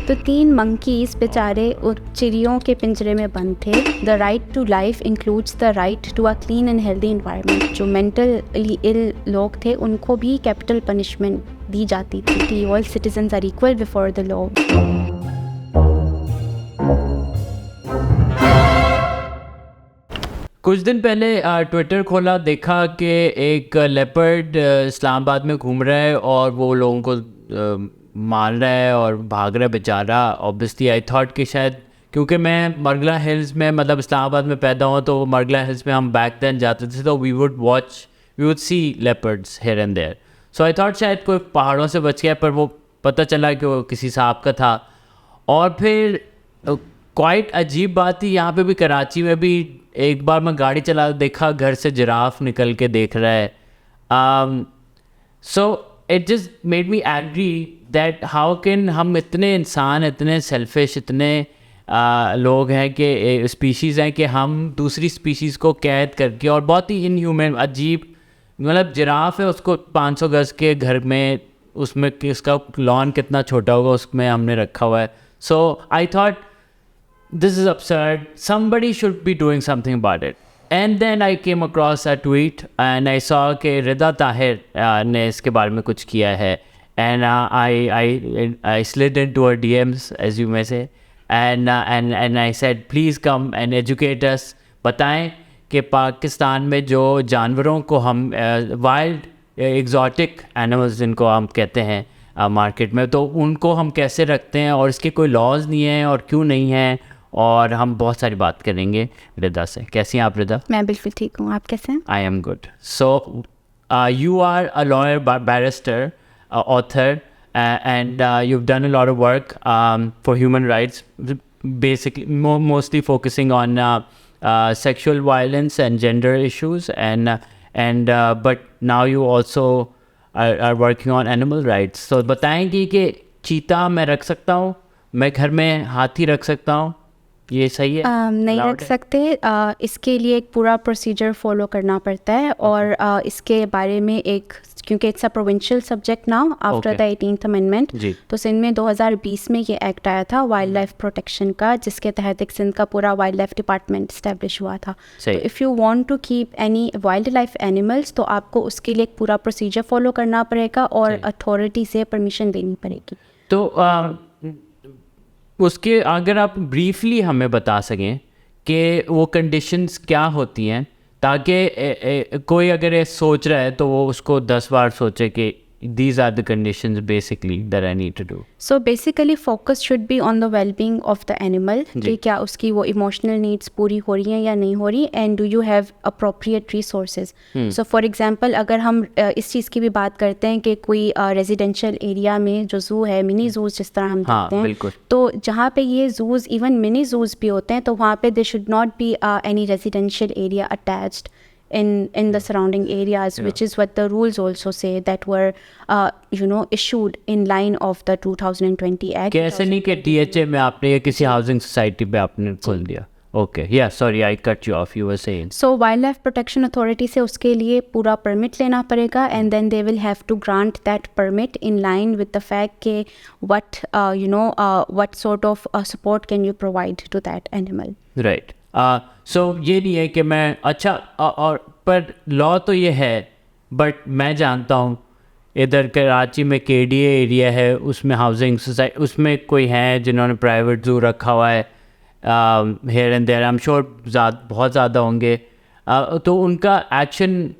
तो 3 मंकीज़ बेचारे चिड़ियों के पिंजरे में बंद थे। The right to life includes the right to a clean and healthy environment. जो मेंटली इल लोग थे उनको भी कैपिटल पनिशमेंट दी जाती थी कि all citizens are equal before the law. कुछ दिन पहले ट्विटर खोला, देखा कि एक लेपर्ड इस्लामाबाद में घूम रहा है और वो लोगों को मार रहा है और भाग रहा है बेचारा। ऑब्वियसली आई थॉट कि शायद क्योंकि मैं मरगला हिल्स में मतलब इस्लामाबाद में पैदा हुआ, तो मरगला हिल्स में हम बैक देन जाते थे तो we would see leopards here and there. So I thought शायद कोई पहाड़ों से बच गया, पर वो पता चला कि वो किसी सांप का था। और फिर क्वाइट अजीब बात थी, यहाँ पे भी कराची में भी एक बार मैं गाड़ी चला देखा घर से जिराफ निकल के देख रहा है। So it just made me agree that how can हम इतने इंसान, इतने सेल्फिश, इतने लोग हैं कि स्पीशीज़ हैं कि हम दूसरी स्पीशीज़ को कैद करके, और बहुत ही इनह्यूमन अजीब, मतलब जिराफ है उसको 500 गज के घर में, उसमें उसका लॉन कितना छोटा होगा उसमें हमने रखा हुआ है। So I thought this is absurd, somebody should be doing something about it. And then I came across a tweet and I saw कि Rida Tahir ने इसके बारे में कुछ किया है, and I slid into her DMs as you may say, and I said please come and educate us, बताएं कि पाकिस्तान में जो जानवरों को हम वाइल्ड एग्जॉटिक एनिमल्स जिनको हम कहते हैं मार्केट में, तो उनको हम कैसे रखते हैं और इसके कोई लॉज नहीं हैं और क्यों नहीं हैं, और हम बहुत सारी बात करेंगे रिदा से। कैसी हैं आप रिदा? मैं बिल्कुल ठीक हूँ, आप कैसे हैं? I am good. So you are a lawyer, barrister, author, and you've done a lot of work for human rights, basically mostly focusing on sexual violence and gender issues, and but now you also are working on animal rights. So बताएंगी कि चीता मैं रख सकता हूँ, मैं घर में हाथी रख सकता हूँ, ये सही है? नहीं रख सकते। इसके लिए एक पूरा प्रोसीजर फॉलो करना पड़ता है, और इसके बारे में एक, क्योंकि it's a provincial subject now after the 18th amendment, तो सिंध में 2020 में ये एक्ट आया था वाइल्ड लाइफ प्रोटेक्शन का, जिसके तहत एक सिंध का पूरा वाइल्ड लाइफ डिपार्टमेंट इस्टेब्लिश हुआ था। तो if you want to keep any wildlife animals, तो आपको उसके लिए एक पूरा प्रोसीजर फॉलो करना पड़ेगा और अथॉरिटी से परमिशन लेनी पड़ेगी। तो उसके अगर आप ब्रीफली हमें बता सकें कि वो कंडीशंस क्या होती हैं, ताकि कोई अगर ये सोच रहा है तो वो उसको 10 बार सोचे कि these are the conditions basically that I need to do. So basically focus should be on the well-being of the animal, कि क्या उसकी वो emotional needs पूरी हो रही हैं या नहीं हो रही, and do you have appropriate resources. So for example अगर हम इस चीज़ की भी बात करते हैं कि कोई residential area में जो zoo है, mini zoos जिस तरह हम देखते हैं, तो जहाँ पे ये zoos even mini zoos भी होते हैं, तो वहाँ पे there should not be any residential area attached in the surrounding areas, which is what the rules also say that were issued in line of the 2020 act. कैसे नहीं कि DHA में आपने या किसी हाउसिंग सोसाइटी पे आपने खोल दिया? Okay, yeah, sorry, I cut you off. You were saying. So Wildlife Protection Authority से उसके लिए पूरा permit लेना पड़ेगा, and then they will have to grant that permit in line with the fact कि what sort of support can you provide to that animal. Right. So ये नहीं है कि मैं अच्छा और पर लॉ तो ये है, बट मैं जानता हूँ इधर कराची में KDA एरिया है, उसमें हाउसिंग सोसाइटी, उसमें कोई है जिन्होंने प्राइवेट जू रखा हुआ है here and there, I am sure बहुत ज़्यादा होंगे, तो उनका एक्शन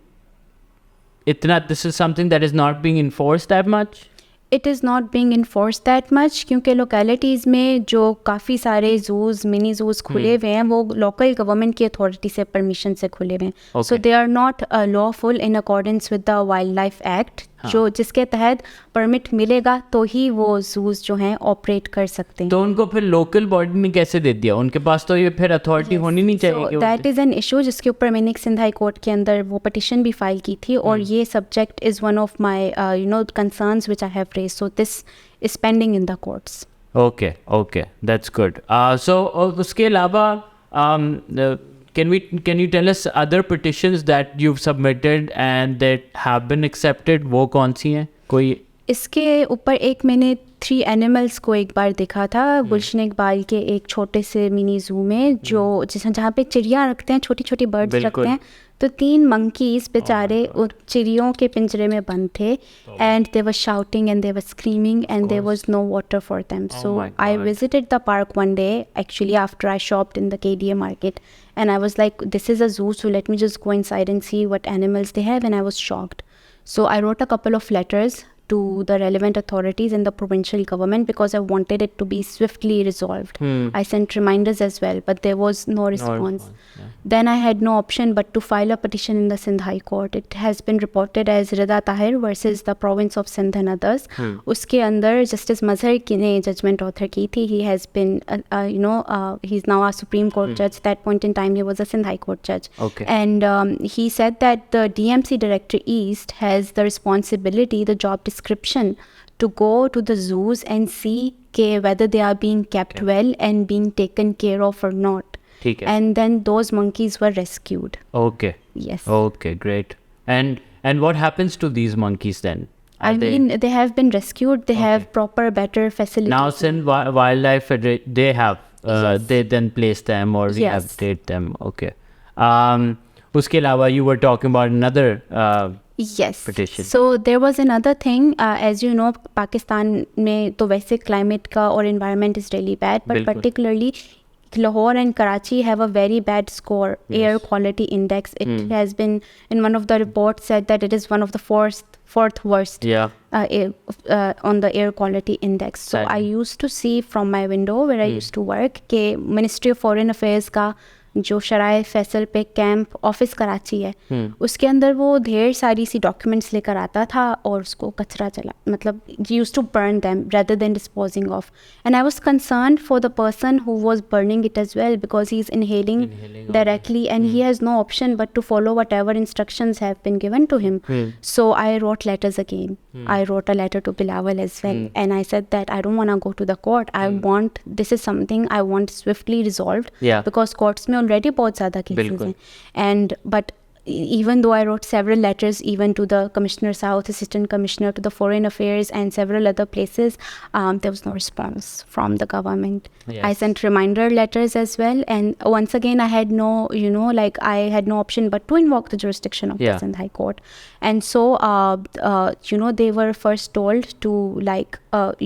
इतना, this is something that is not being enforced that much. It is not being enforce that much, क्योंकि लोकेलिटीज़ में जो काफ़ी सारे जूज़, मिनी जूज़ खुले हुए हैं, वो लोकल गवर्नमेंट की अथॉरिटी से परमिशन से खुले हुए हैं। So they are not lawful in accordance with the wildlife act, जो जिसके तहत परमिट मिलेगा तो ही वो जूज़ जो हैं ऑपरेट कर सकते हैं। तो उनको फिर लोकल बॉडी ने कैसे दे दिया? उनके पास तो ये फिर अथॉरिटी होनी नहीं चाहिए। दैट इज़ एन इशू जिसके ऊपर मैंने एक सिंध हाई कोर्ट के अंदर वो पिटिशन भी फाइल की थी, और ये subject is one of my concerns which I have raised, so this is pending in the courts. Okay, that's good. So उसके अलावा can you tell us other petitions that you've submitted and that have been accepted? वो कौन सी हैं? कोई इसके ऊपर एक मैंने 3 एनिमल्स को एक बार देखा था गुलशन इकबाल के एक छोटे से मिनी जू में, जो जहाँ पे चिड़िया रखते हैं, छोटी छोटी बर्ड्स रखते हैं, तो 3 मंकीज बेचारे उन चिड़ियों के पिंजरे में बंद थे, and they were shouting and they were screaming and there was no water for them. So I visited the park one day actually after I shopped in the KDA market, and I was like, this is a zoo, so let me just go inside and see what animals they have, and I was shocked. So I wrote a couple of letters to the relevant authorities in the provincial government because I wanted it to be swiftly resolved. I sent reminders as well, but there was no response. Then I had no option but to file a petition in the Sindh High Court. It has been reported as Rida Tahir versus the province of Sindh and others. Uske andar Justice Mazhar ki ne judgment author ki thi. He has been, he's now a Supreme Court judge. At that point in time, he was a Sindh High Court judge. Okay. And he said that the DMC Director East has the responsibility, the job description, to go to the zoos and see whether they are being kept well and being taken care of or not. ठीक है. And then those monkeys were rescued. Okay. Yes. Okay, great. And what happens to these monkeys then? I mean, they have been rescued. They have proper, better facilities. Now, since wildlife, they have, they then place them or rehabilitate them. Okay. Uske alawa, you were talking about another yes petition. So there was another thing, as you know, Pakistan में तो वैसे climate का और environment is really bad, but particularly Lahore and Karachi have a very bad score, air quality index. It has been, in one of the reports, said that it is one of the fourth worst on the air quality index. So I used to see from my window where I used to work कि Ministry of Foreign Affairs का जो शराय फैसल पे camp office Karachi है, उसके अंदर वो ढेर सारी सी डॉक्यूमेंट्स लेकर आता था और उसको कचरा चला, मतलब used to burn them rather than disposing off. And I was concerned for the person who was burning it as well because he is inhaling directly and he has no option but to follow whatever instructions have been given to him. So I wrote letters again. I wrote a letter to Bilawal as well, and I said that I don't want to go to the court. I want, this is something I want swiftly resolved, because courts में already बहुत ज़्यादा cases हैं. And but even though I wrote several letters even to the Commissioner South, Assistant Commissioner, to the Foreign Affairs and several other places, there was no response from the government. I sent reminder letters as well, and once again I had no, I had no option but to invoke the jurisdiction of the Sindh High Court. And so, they were first told to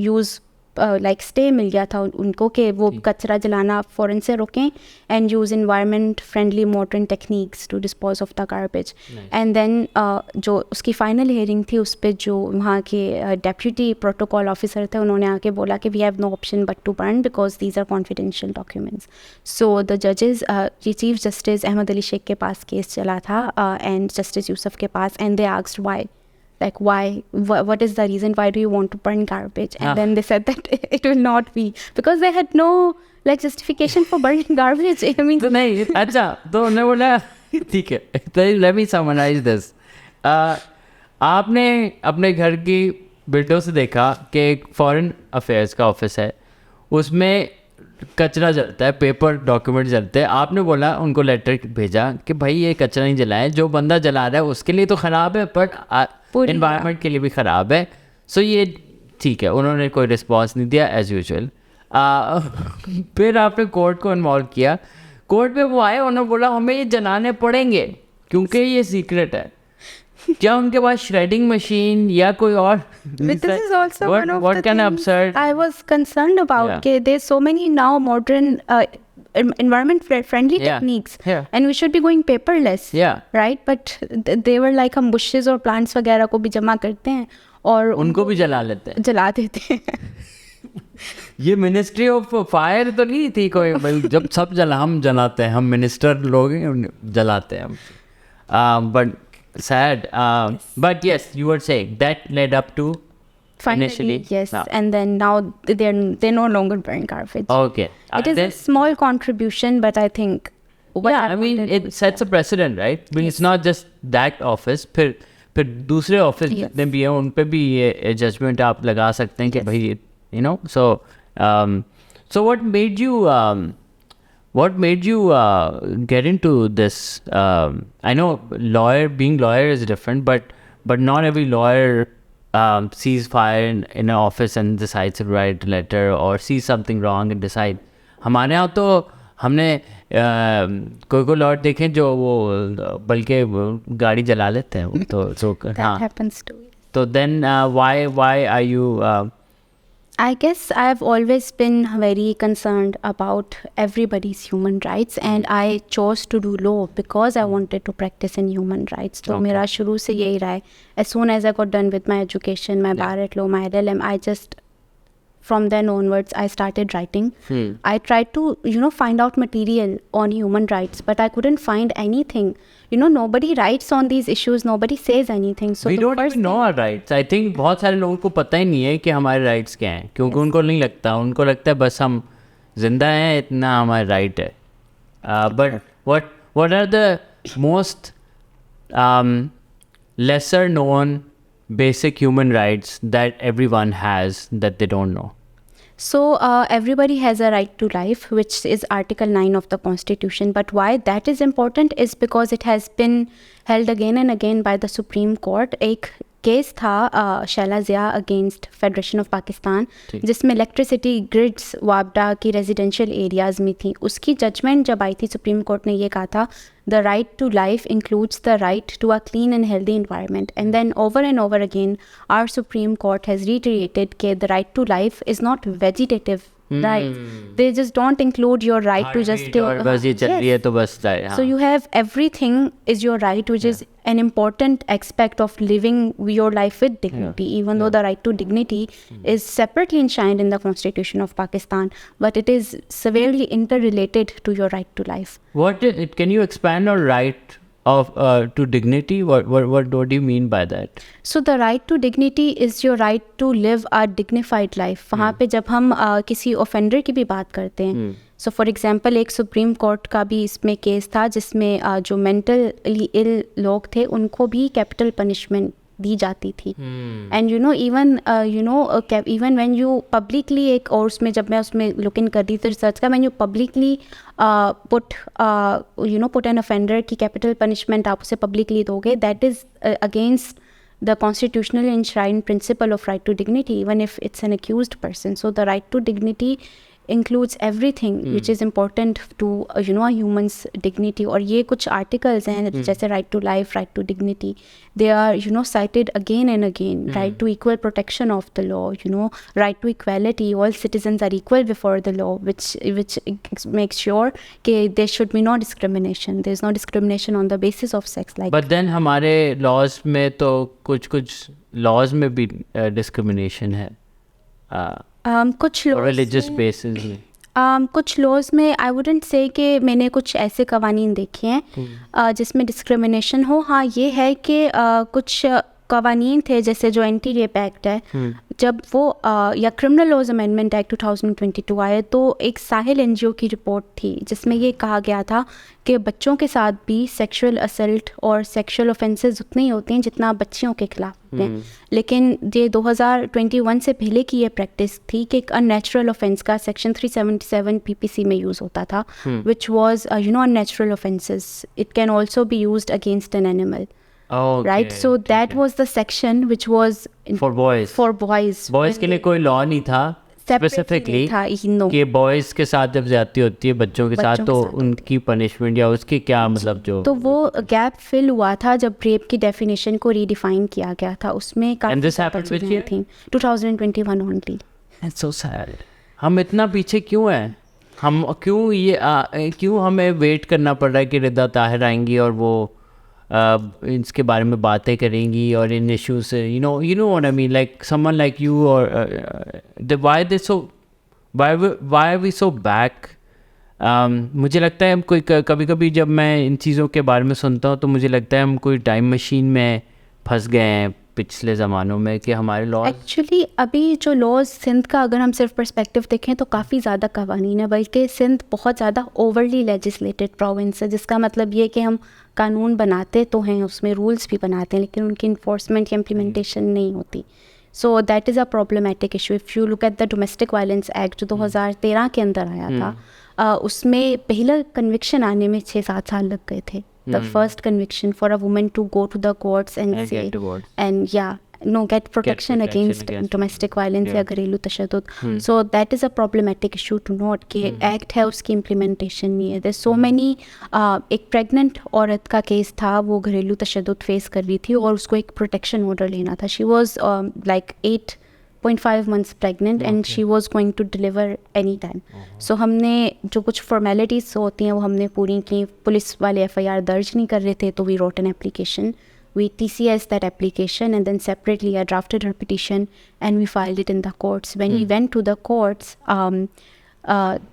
use stay मिल गया था उनको कि वो कचरा जलाना फ़ौरन से रोकें and use environment friendly modern techniques to dispose off the garbage. And then जो उसकी फ़ाइनल हियरिंग थी उस पर जो वहाँ के डेप्यूटी प्रोटोकॉल ऑफिसर थे, उन्होंने आके बोला कि we have no option but to burn because these are confidential documents. So the जजेस, ये चीफ जस्टिस अहमद अली शेख के पास केस चला था एंड जस्टिस यूसुफ के पास, and they asked why, like what is the reason, why do you want to burn garbage? And then they said that it will not be, because they had no justification for burning garbage. I mean, तो नहीं, अच्छा, तो उन्होंने बोला ठीक है, तो let me summarize this. आपने अपने घर की विंडो से देखा कि एक फॉरेन अफेयर्स का ऑफिस है, उसमें कचरा जलता है, पेपर डॉक्यूमेंट जलते हैं. आपने बोला, उनको लेटर भेजा कि भाई ये कचरा नहीं जलाए, जो बंदा जला रहा है उसके लिए तो ख़राब है बट इन्वायरमेंट के लिए भी ख़राब है. सो ये ठीक है, उन्होंने कोई रिस्पॉन्स नहीं दिया एज यूजुअल. फिर आपने कोर्ट को इन्वॉल्व किया. कोर्ट में वो आए, उन्होंने बोला हमें ये जलाने पड़ेंगे क्योंकि ये सीक्रेट है. क्या उनके पास श्रेडिंग मशीन या कोई और? This is also one of what the kind of things absurd? I was concerned about. Okay, there's so many now modern environment friendly techniques, and we should be going paperless, right? But they were like हम bushes और plants वगैरह को भी जमा करते हैं और उनको भी जला देते हैं. ये मिनिस्ट्री ऑफ फायर तो नहीं थी कोई, जब सब हम जलाते हैं, हम मिनिस्टर लोग जलाते हैं हम. But sad, but yes, you were saying that led up to finally, yes, and then now they no longer burn garbage. Okay, it is a small contribution, but I think I mean it sets a precedent, right? Because it's not just that office. फिर दूसरे office जितने भी हैं उन पे भी ये judgement आप लगा सकते हैं कि भाई so what made you get into this? I know being lawyer is different, but not every lawyer sees fire in an office and decides to write a letter or sees something wrong and decide. हमारे यहाँ तो हमने कोई lot देखें जो वो बल्कि गाड़ी जला लेते हैं वो तो हाँ happens to तो then why are you I guess I've always been very concerned about everybody's human rights and I chose to do law because I wanted to practice in human rights. So मेरा शुरू से यही रहा है. As soon as I got done with my education, my bar at law, my LLM, I just from then onwards I started writing. I tried to find out material on human rights, but I couldn't find anything. Nobody writes on these issues, nobody says anything. So we don't even know our rights. I think बहुत सारे लोगों को पता ही नहीं है कि हमारे rights क्या हैं क्योंकि उनको नहीं लगता, उनको लगता है बस हम जिंदा हैं इतना हमारा राइट है. But what are the most lesser known basic human rights that everyone has that they don't know? So everybody has a right to life, which is Article 9 of the Constitution. But why that is important is because it has been held again and again by the Supreme Court. एक case था Shehla Zia against federation of Pakistan जिसमें electricity grids वापडा की residential areas में थी. उसकी judgement जब आई थी supreme court ने ये कहा था the right to life includes the right to a clean and healthy environment. And then over and over again, our Supreme Court has reiterated that the right to life is not vegetative rights. They just don't include your right to just kill. Yes. So you have everything is your right, which is an important aspect of living your life with dignity, even though the right to dignity is separately enshrined in the Constitution of Pakistan, but it is severely interrelated to your right to life. Can you expand on right of to dignity? What do you mean by that? So the right to dignity is your right to live a dignified life. वहाँ पे जब हम किसी offender की भी बात करते हैं, सो फॉर एग्जांपल एक सुप्रीम कोर्ट का भी इसमें केस था जिसमें जो मेंटली इल लोग थे उनको भी कैपिटल पनिशमेंट दी जाती थी. And even when you publicly एक और उसमें जब मैं उसमें लुक इन कर दी थी रिसर्च का, when you publicly put an offender की कैपिटल पनिशमेंट आप उसे पब्लिकली दोगे, दैट इज अगेंस्ट the constitutional enshrined principle of right to dignity, even if it's an accused person. So the right to dignity includes everything which is important to a human's dignity. और ये कुछ articles हैं जैसे right to life, right to dignity, they are cited again and again. Right to equal protection of the law, right to equality, all citizens are equal before the law, which makes sure that there should be no discrimination. There is no discrimination on the basis of sex. But then हमारे laws में तो कुछ laws में भी discrimination है. कुछ laws religious basis में कुछ लॉज में आई वुडंट से कि मैंने कुछ ऐसे कवानीन देखे हैं जिसमें डिस्क्रिमिनेशन हो. हाँ ये है कि कुछ कवानीन थे जैसे जो एंटी रेप एक्ट है, जब वो या क्रिमिनल लॉज अमेंडमेंट एक्ट 2022 आए तो एक साहिल एनजीओ की रिपोर्ट थी जिसमें ये कहा गया था कि बच्चों के साथ भी सेक्सुअल असल्ट और सेक्सुअल ऑफेंसेस उतने ही होते हैं जितना बच्चियों के खिलाफ होते हैं. लेकिन ये 2021 से पहले की ये प्रैक्टिस थी कि एक अननेचुरल ऑफेंस का सेक्शन 377 पीपीसी में यूज़ होता था, which was unnatural offences. It can also be used against an animal. Right, so that was the section which was for boys. Boys के लिए कोई law नहीं था specifically कि boys के साथ जब ज्यादती होती है बच्चों के साथ तो उनकी punishment या उसकी क्या मतलब जो तो वो gap fill हुआ था जब rape की definition को redefine किया गया था. उसमें and this happened which year? 2021 only. That's so sad. हम इतना पीछे क्यों हैं? हम क्यों हमें वेट करना पड़ रहा है कि रिदा ताहिर आएंगी और वो इसके बारे में बातें करेंगी और इन इश्यूज से you know what I mean, like someone like you or why are we so back? मुझे लगता है हम कोई कभी जब मैं इन चीज़ों के बारे में सुनता हूँ तो मुझे लगता है हम कोई टाइम मशीन में फंस गए हैं पिछले ज़मानों में कि हमारे लॉज एक्चुअली अभी जो लॉज सिंध का अगर हम सिर्फ पर्सपेक्टिव देखें तो काफ़ी ज़्यादा कवानीन है, बल्कि सिंध बहुत ज़्यादा ओवरली लेजिस्लेटेड प्रोविंस है, जिसका मतलब ये कि हम कानून बनाते तो हैं, उसमें रूल्स भी बनाते हैं, लेकिन उनकी इन्फोर्समेंट या इम्प्लीमेंटेशन नहीं होती. So that is a problematic issue. If you look at the domestic violence act जो 2013 के अंदर आया था, उसमें पहला कन्विक्शन आने में 6-7 साल लग गए थे. The first conviction for a woman to go to the courts and say, and get protection against domestic violence या घरेलू तशद्दुद. So that is a problematic issue to note कि एक्ट है उसकी implementation नहीं है. There's so many एक pregnant औरत का केस था, वो घरेलू तशद्दुद फेस कर रही थी और उसको एक protection order लेना था. She was like 8.5 months pregnant and she was going to deliver any time. So हमने जो कुछ formalities होती हैं वो हमने पूरी की. पुलिस वाले FIR दर्ज नहीं कर रहे थे, तो we wrote an application. We TCS that application and then separately I drafted her petition and we filed it in the courts. When we went to the courts,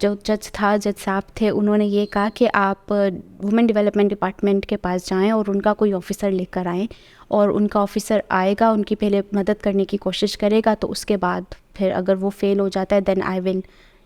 जो जज साहब थे, उन्होंने ये कहा कि आप वुमेन डेवलपमेंट डिपार्टमेंट के पास जाएं और उनका कोई ऑफिसर लेकर आएं और उनका ऑफिसर आएगा, उनकी पहले मदद करने की कोशिश करेगा, तो उसके बाद फिर अगर वो फेल हो जाता है देन आई विल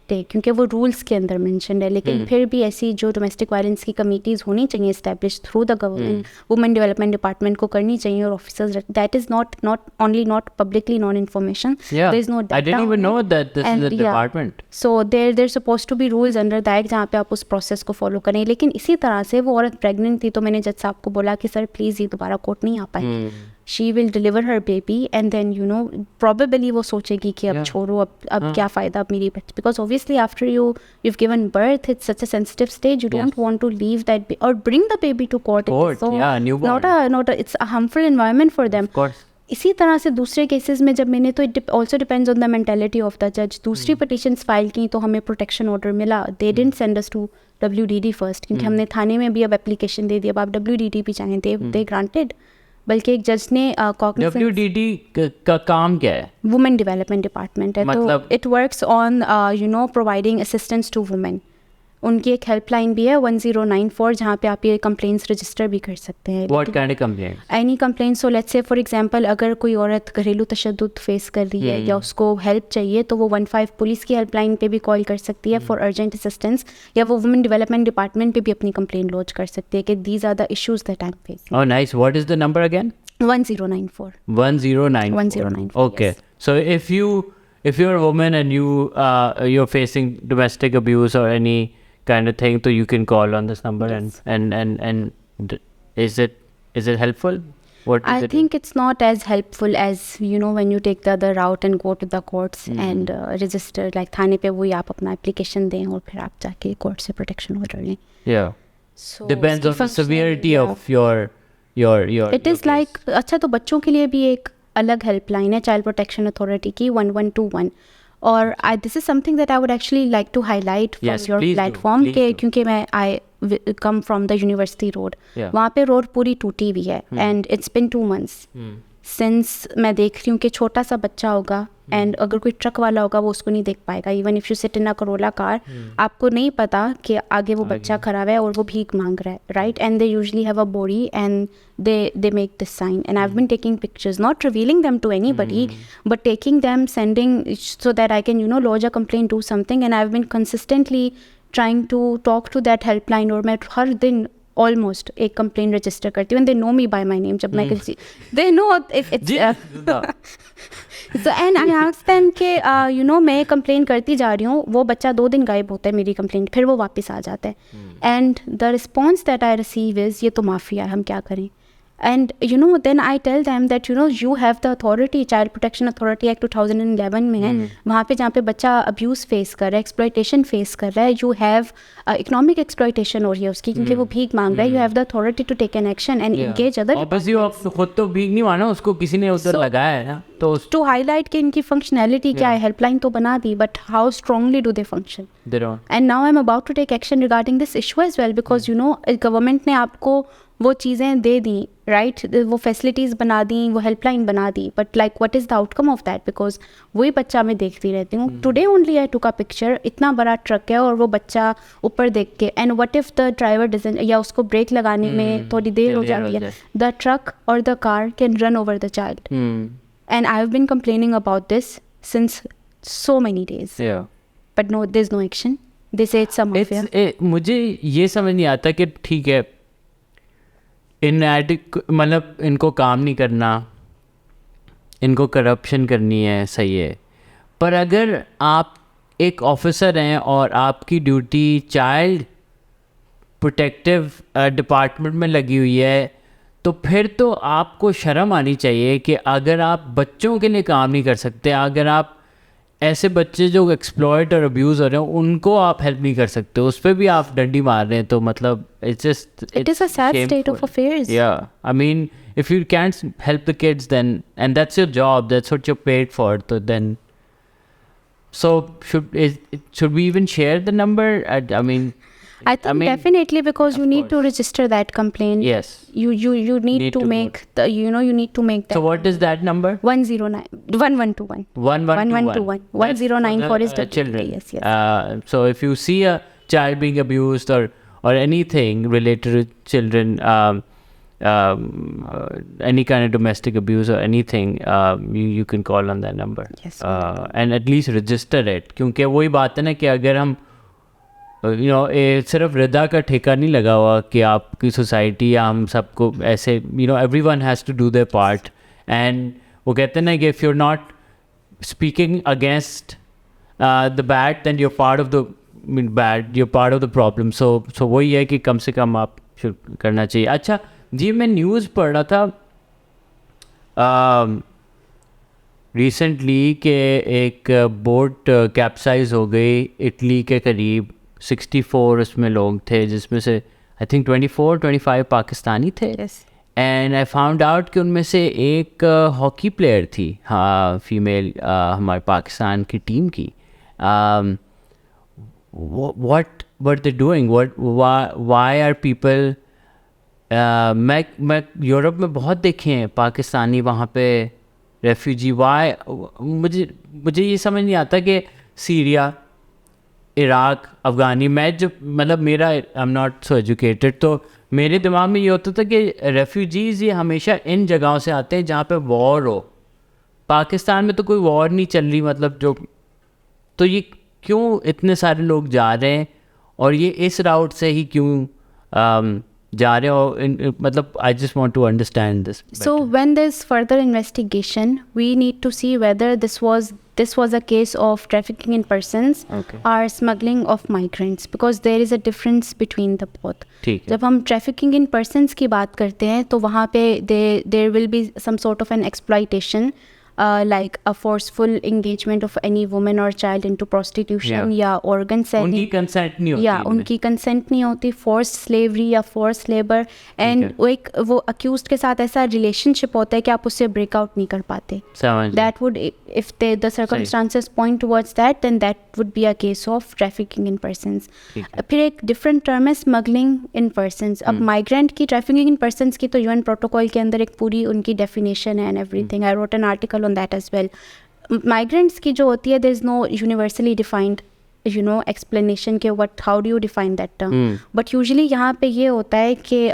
टेक, क्योंकि वो रूल्स के अंदर मेंशन है. लेकिन फिर भी ऐसी जो डोमेस्टिक वायलेंस की कमिटीज़ होनी चाहिए establish through the government, women development department को करनी चाहिए, और officers, that is not only not publicly known information, there is no data. I didn't even know that this is a department. So there supposed to be rules under that जहाँ पे आप उस process को follow करें. लेकिन इसी तरह से वो औरत प्रेग्नेंट थी, तो मैंने जज साहब को बोला कि सर प्लीज़ ये दोबारा कोर्ट नहीं आ पाए. She will deliver her baby and then probably वो सोचेगी कि अब छोड़ो, अब क्या फ़ायदा अब मेरी बच्ची, because obviously after you've given birth, it's such a sensitive stage, you don't want to leave that or bring the baby to court. So newborn. It's a harmful environment for them. Of course. इसी तरह से दूसरे cases में जब मैंने, तो it also depends on the mentality of the जज, दूसरी पिटिशंस फाइल की तो हमें प्रोटेक्शन ऑर्डर मिला. They didn't send us to WDD first, क्योंकि हमने थाने में भी अब एप्लीकेशन दे दी, अब आप WDD भी चाहें दे ग्रांटेड. बल्कि एक जज ने WDD का काम क्या है? वुमेन डेवलपमेंट डिपार्टमेंट है, मतलब? तो it works on providing assistance to women. उनकी एक हेल्पलाइन भी है 1094, जहाँ पे आप ये कंप्लेंट्स रजिस्टर भी कर सकते हैं. What kind of complaints? Any complaint. So let's say for example अगर कोई औरत घरेलू तशद्दुद फेस कर रही है या उसको हेल्प चाहिए, तो वो 15 पुलिस की हेल्पलाइन पे भी कॉल कर सकती है फॉर अर्जेंट असिस्टेंस, या वो वुमेन डेवलपमेंट डिपार्टमेंट पे भी अपनी कंप्लेंट लॉन्च कर सकती है कि these are the issues that I am facing. Oh nice. What is the number again? 1094. 1094. Okay. Yes. So if you're a woman and you're facing domestic abuse or any kind of thing, so you can call on this number. Yes. and is it helpful? What I think it's not as helpful as when you take the other route and go to the courts and register, like थाने पे वही आप अपना application दें और फिर आप जाके court से प्रोटेक्शन ऑर्डर लें. Yeah. So Depends on the severity of your it is like. अच्छा, तो बच्चों के लिए भी एक अलग हेल्पलाइन है चाइल्ड प्रोटेक्शन अथॉरिटी की 1121. और this is something that I would actually like to highlight from your platform के, क्योंकि मैं I come from the university road, वहाँ पे रोड पूरी टूटी हुई है and it's been 2 months since मैं देख रही हूँ कि छोटा सा बच्चा होगा एंड अगर कोई ट्रक वाला होगा वो उसको नहीं देख पाएगा. Even if you sit in a Corolla car, आपको नहीं पता कि आगे वो बच्चा खड़ा है और वो भीख मांग रहा है, right? And they usually have a body and they make this sign, and I've been taking pictures, not revealing them to anybody, but taking them, sending, so that I can lodge a complaint, do something. And I've been consistently trying to talk to that helpline, और मैं हर दिन almost एक complaint register करती हूँ. And they know me bye my name. जब मैं किसी, they know if it's so and I asked them कि मैं कंप्लेंट करती जा रही हूँ, वो बच्चा 2 दिन गायब होता है मेरी कंप्लेंट, फिर वो वापस आ जाता है. And the response that I receive is ये तो माफिया है, हम क्या करें? And then I tell them that you have the authority, Child Protection Authority Act 2011 में है, वहाँ पे जहाँ पे बच्चा अब्यूज़ फेस कर रहा है, एक्सप्लॉयटेशन फेस कर रहा है, you have इकोनॉमिक एक्सप्लॉयटेशन हो रही है उसकी, क्योंकि वो भीख मांग रहा है. you have the authority to take an action and engage other. Obviously आप खुद तो भीख नहीं माना, उसको किसी ने उधर लगाया है ना, तो to highlight कि इनकी फंक्शनैलिटी क्या है. हेल्पलाइन तो बना दी, but how strongly do they function? They don't. And now I'm about to take action regarding this issue as well, because government ने आपको वो चीज़ें दे दी, राइट? वो फैसिलिटीज़ बना दी, वो हेल्पलाइन बना दी, but like what is the outcome of that? Because वही बच्चा मैं देखती रहती हूँ. Today only I took a picture, इतना बड़ा ट्रक है और वो बच्चा ऊपर देख के, and what if the driver doesn't, या उसको ब्रेक लगाने में थोड़ी देर हो जाती है, द ट्रक और the car can run over the child. And I have been complaining about this since so many days, but no, there is no action. They say it's a mafia. मुझे ये समझ नहीं आता कि ठीक है, मतलब इनको काम नहीं करना, इनको करप्शन करनी है, सही है, पर अगर आप एक ऑफिसर हैं और आपकी ड्यूटी चाइल्ड प्रोटेक्टिव डिपार्टमेंट में लगी हुई है, तो फिर तो आपको शर्म आनी चाहिए कि अगर आप बच्चों के लिए काम नहीं कर सकते, अगर आप ऐसे बच्चे जो एक्सप्लॉइट और अब्यूज़ हो रहे हैं उनको आप हेल्प नहीं कर सकते, उस पर भी आप डंडी मार रहे हैं, तो मतलब it is a sad state of affairs. Yeah, I mean, if you can't help the kids, then, and that's your job, that's what you're paid for, so should we even share the number? I mean, definitely, because you need to register that complaint. Yes. You need to make the, you need to make that. So what is that number? 109 1121 1121 109 for his children. Yes. So if you see a child being abused or anything related to children, any kind of domestic abuse or anything, you can call on that number. Yes. And at least register it, क्योंकि वही बात है ना कि अगर हम सिर्फ रिदा का ठेका नहीं लगा हुआ कि आपकी सोसाइटी या हम सबको ऐसे everyone has to do their part, and वो कहते हैं ना कि if you're not speaking against the bad, then you're part of the bad, you're part of the problem. So वही है कि कम से कम आप शुरू करना चाहिए. अच्छा जी, मैं न्यूज़ पढ़ रहा था रिसेंटली कि एक बोट कैप्साइज हो गई इटली के करीब. 64 उसमें लोग थे, जिसमें से आई थिंक 24-25 पाकिस्तानी थे. एंड आई फाउंड आउट कि उनमें से एक हॉकी प्लेयर थी, हाँ, फीमेल, हमारे पाकिस्तान की टीम की. what they're doing, why are people, मैं यूरोप में बहुत देखे हैं पाकिस्तानी वहाँ पे रेफ्यूजी. वाई मुझे ये समझ नहीं आता कि सीरिया, इराक, अफ़गानी, मैं जो मतलब मेरा I am not so educated, तो मेरे दिमाग में ये होता था कि रेफ्यूजीज़ ये हमेशा इन जगहों से आते हैं जहाँ पे वॉर हो. पाकिस्तान में तो कोई वॉर नहीं चल रही, मतलब जो, तो ये क्यों इतने सारे लोग जा रहे हैं और ये इस राउट से ही क्यों जा रहे हो, मतलब I just want to understand this. So when there's further investigation, we need to see whether this was a case of trafficking in persons or smuggling of migrants, because there is a difference between the both. जब हम trafficking in persons की बात करते हैं तो वहाँ पे there will be some sort of an exploitation, like a forceful engagement of any woman or child into prostitution या organ selling. उनकी consent नहीं होती. उनकी consent नहीं होती, forced slavery या forced labor, and वो accused के साथ ऐसा relationship होता है कि आप उससे break out नहीं कर पाते. That would, if the circumstances point towards that, then that would be a case of trafficking in persons. फिर एक different term है smuggling in persons. अब migrant की trafficking in persons की तो UN protocol के अंदर एक पूरी उनकी definition है and everything. I wrote an article on that as well. Migrants की जो होती है, there is no universally defined explanation के how do you define that term. But usually यहाँ पे ये होता है कि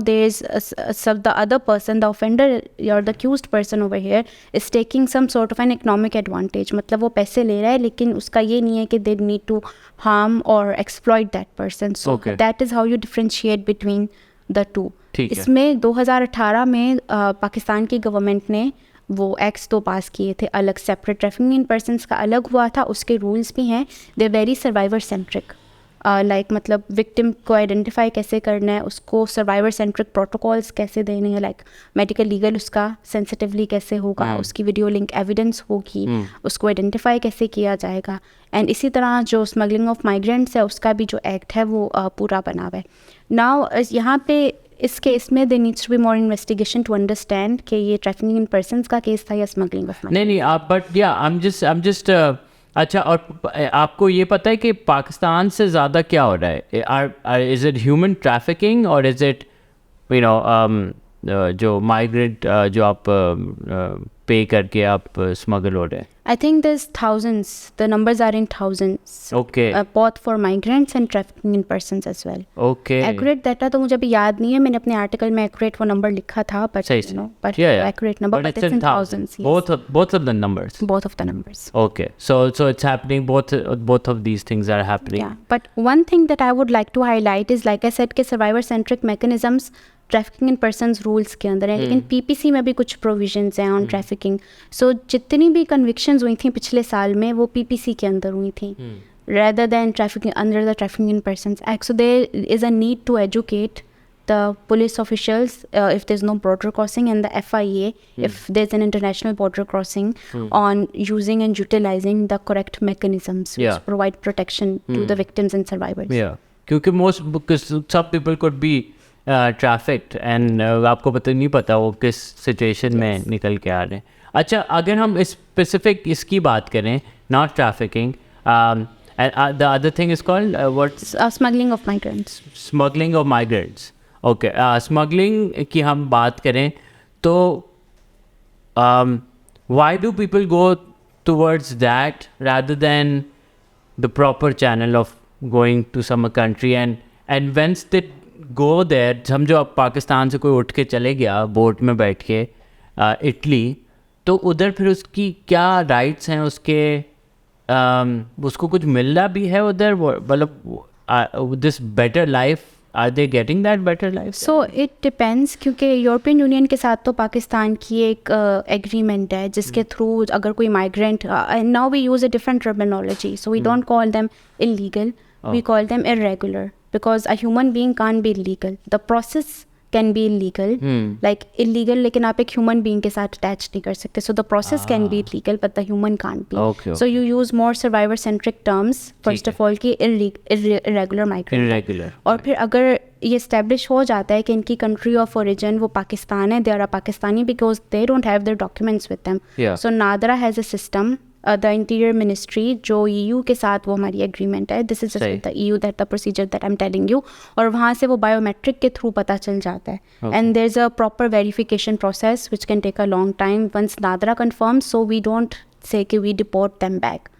there is the other person, the offender or the accused person over here is taking some sort of an economic advantage. मतलब वो पैसे ले रहा है लेकिन उसका ये नहीं है कि they need to harm or exploit that person. So that is how you differentiate between the two. इसमें 2018 में पाकिस्तान की गवर्नमेंट ने वो एक्ट्स तो पास किए थे अलग, सेपरेट. ट्रैफिकिंग इन पर्सनस का अलग हुआ था, उसके रूल्स भी हैं. They very survivor centric, like मतलब विक्टिम को आइडेंटिफाई कैसे करना है, उसको सर्वाइवर सेंट्रिक प्रोटोकॉल्स कैसे देने हैं, लाइक मेडिकल लीगल उसका सेंसिटिवली कैसे होगा, उसकी वीडियो लिंक एविडेंस होगी, उसको आइडेंटिफाई कैसे किया जाएगा. एंड इसी तरह जो स्मगलिंग ऑफ माइग्रेंट्स है उसका भी जो एक्ट है वो पूरा बना हुआ है. नाउ यहाँ पे इस केस में there needs to be more investigation to understand कि ये ट्रैफिकिंग इन पर्सन्स का केस था या स्मगलिंग ऑफ. नहीं आप, बट या आई एम जस्ट अच्छा. और आपको ये पता है कि पाकिस्तान से ज़्यादा क्या हो रहा है? इज़ इट ह्यूमन ट्रैफिकिंग और इज़ इट जो माइग्रेंट जो आप पे करके आप स्मगल हो रहे हैं? I think there's thousands. The numbers are in thousands. Okay. Both for migrants and trafficking in persons as well. Okay. Accurate data तो मुझे अभी याद नहीं है. मैंने अपने article में accurate वो number लिखा था, but but accurate number. But it's in thousands. Yes. Both of the numbers. Both of the numbers. Okay. So it's happening. Both of these things are happening. Yeah. But one thing that I would like to highlight is, like I said, कि survivor centric mechanisms trafficking in persons rules के अंदर है, लेकिन PPC में भी कुछ provisions हैं on trafficking. सो जितनी भी कन्विक्शंस हुई थी पिछले साल में वो पीपीसी के अंदर हुई थी, rather than trafficking under the trafficking in persons act. So there is a need to educate the police officials, if there's no border crossing, and the FIA, if there's an international border crossing, on using and utilizing the correct mechanisms which provide protection to the victims and survivors. Yeah, क्योंकि because some people could be trafficked and आपको नहीं पता वो किस situation में निकल के आ रहे हैं. अच्छा, अगर हम specific इसकी बात करें, not trafficking, and the other thing is called smuggling of migrants. Smuggling of migrants. Okay, smuggling की हम बात करें तो why do people go towards that rather than the proper channel of going to some country, and once they go there, समझो अब पाकिस्तान से कोई उठ के चले गया बोट में बैठ के इटली, तो उधर फिर उसकी क्या राइट्स हैं उसके, उसको कुछ मिल रहा भी है उधर, मतलब this better life, are they getting that better life? So it depends, क्योंकि यूरोपियन यूनियन के साथ तो पाकिस्तान की एक एग्रीमेंट है जिसके थ्रू अगर कोई migrant, now we use a different terminology, so we don't call them illegal, we call them irregular, because a human being can't be illegal. The process can be illegal, like illegal, लेकिन आप एक human being के साथ attach नहीं कर सकते. So the process can be illegal, but the human can't be. Okay. So you use more survivor-centric terms. First of all, कि irregular migrant. Irregular. और फिर अगर ये establish हो जाता है कि इनकी country of origin वो पाकिस्तान है, they are a Pakistani because they don't have their documents with them. Yeah. So NADRA has a system. The Interior Ministry, जो EU के साथ वो हमारी agreement है, this is just with the EU, that the procedure that I'm telling you, और वहाँ से वो biometric के through पता चल जाता है. And there's a proper verification process which can take a long time. Once NADRA confirms, so we don't say कि we deport them back.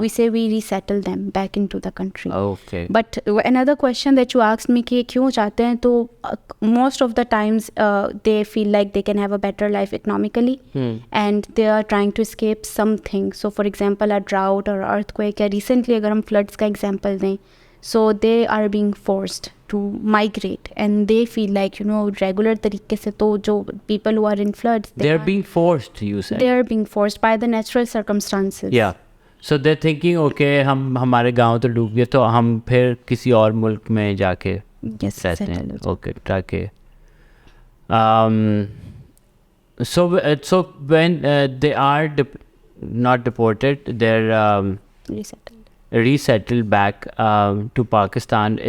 We say we resettle them back into the country. Okay. But another question that you asked me कि क्यों चाहते हैं, तो most of the times they feel like they can have a better life economically, and they are trying to escape something. So for example, a drought or earthquake, या recently अगर हम floods का example दें, so they are being forced to migrate, and they feel like, you know, regular तरीके से तो जो people who are in floods, they are being forced, you said? They are being forced by the natural circumstances. Yeah. So they're thinking, okay, हम हमारे गांव तो डूब गए, तो हम फिर किसी और मुल्क में जाके रहते हैं. Okay, ताकि so when they are not deported, they're resettled back to Pakistan.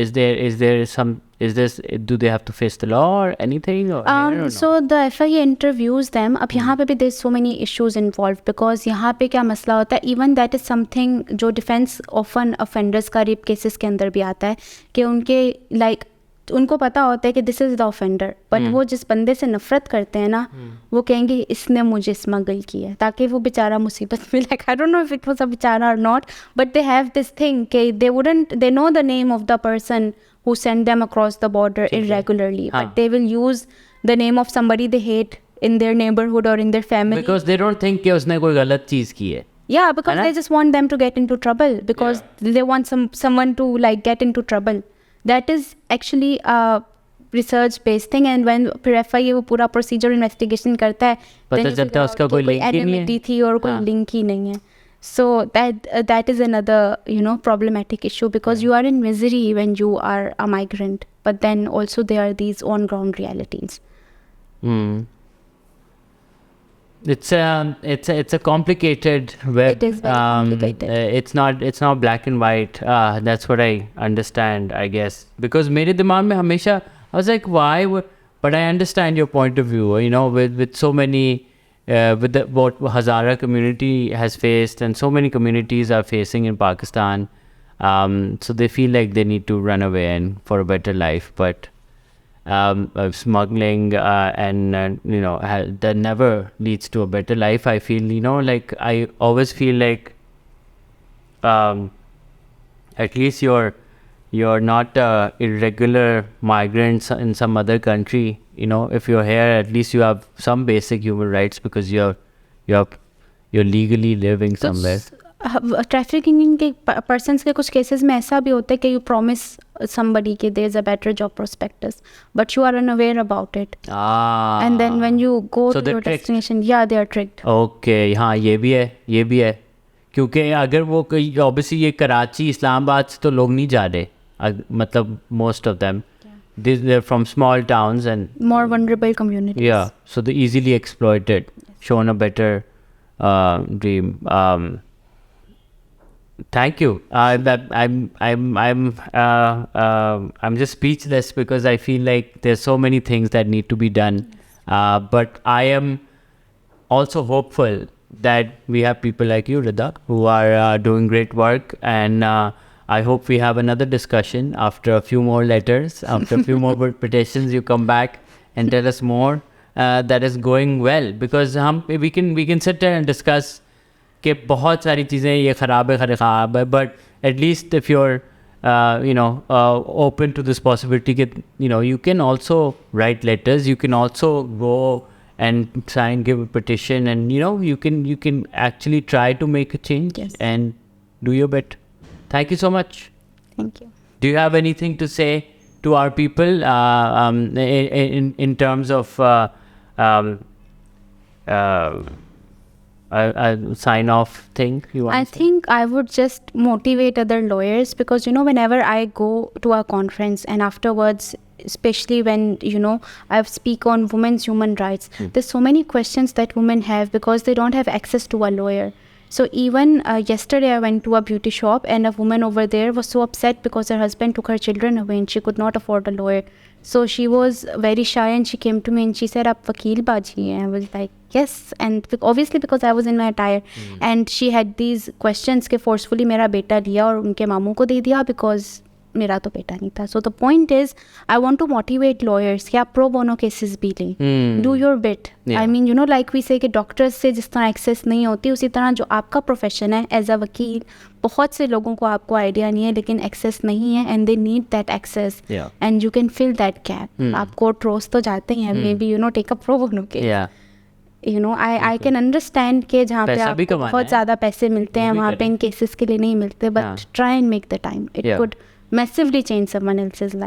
Do they have to face the law or anything? Or, so the FIA interviews them. अब यहाँ पे भी there's so many issues involved, because यहाँ पे क्या मसला होता है, even that is something जो defense often offenders का rape cases के अंदर भी आता है, कि उनके like उनको पता होता है कि this is the offender, but वो जिस बंदे से नफरत करते हैं ना, वो कहेंगे इसने मुझे स्मगल किया, ताकि वो बेचारा मुसीबत में, like I don't know if it was a बेचारा और not, but they have this thing कि they know the name of the person who sent them across the border irregularly, but they will use the name of somebody they hate in their neighborhood or in their family, because they don't think कि उसने कोई गलत चीज़ की है. Yeah, because they just want them to get into trouble, because they want someone to like get into trouble. That is actually a research based thing, and when FIA वो पूरा procedure investigation करता है, पता चलता है उसका कोई link ही नहीं है, थी और कोई link ही नहीं है. So that is another, you know, problematic issue, because you are in misery when you are a migrant, but then also there are these on ground realities. It's a complicated web. It is very complicated. It's not black and white. That's what I understand, I guess, because मेरे दिमाग में हमेशा I was like, why? But I understand your point of view. You know, with so many. With what Hazara community has faced, and so many communities are facing in Pakistan, so they feel like they need to run away and for a better life. But smuggling and you know, that never leads to a better life. I feel, you know, like I always feel like at least you're not irregular migrants in some other country. You know, if you're here, at least you have some basic human rights, because you're legally living somewhere. Trafficking के persons के कुछ cases में ऐसा भी होता है कि you promise somebody कि there is a better job prospects, but you are unaware about it, and then when you go to your destination, या दे आर ट्रिक्ड. ओके, हाँ, ये भी है, क्योंकि अगर वो ऑब्वियसली ये कराची इस्लामाबाद से तो लोग नहीं जा रहे, मतलब most of them, they're from small towns and more vulnerable communities. yeah, so they're easily exploited, shown a better dream. Thank you. I'm just speechless because I feel like there's so many things that need to be done. But I am also hopeful that we have people like you, Rida, who are doing great work, and I hope we have another discussion after a few more letters, after a few more petitions. You come back and tell us more that is going well, because we can sit there and discuss कि बहुत सारी चीज़ें ये ख़राब है, but at least if you're open to this possibility that you can also write letters, you can also go and try and give a petition, and you can actually try to make a change. Yes. And do your bit. Thank you so much. Thank you. Do you have anything to say to our people in terms of a sign off thing you want I to say? think I would just motivate other lawyers, because whenever I go to a conference and afterwards, especially when I speak on women's human rights, there's so many questions that women have because they don't have access to a lawyer. So even yesterday I went to a beauty shop, and a woman over there was so upset because her husband took her children away and she could not afford a lawyer. So she was very shy and she came to me and she said, "Aap vakeel baji hai?" I was like, yes. And obviously because I was in my attire. And she had these questions ke forcefully mera beta liya aur unke mamu ko de diya because मेरा तो बेटा नहीं था. So the point is, I want to motivate lawyers कि आप pro bono cases भी लें. Do your bit. Yeah. I mean, like we say कि doctors से जिस तरह access नहीं होती, उसी तरह जो आपका profession है as a वकील, बहुत से लोगों को आपको idea नहीं है लेकिन access नहीं है, and they need that access. Yeah. And you can fill that gap. आप court रोज तो जाते हैं, maybe take a pro bono case. Yeah. I can understand कि जहाँ पे आपको बहुत ज़्यादा पैसे मिलते हैं वहाँ पे इन cases के लिए नहीं मिलते, but try and make the time. It could massively change someone else's life.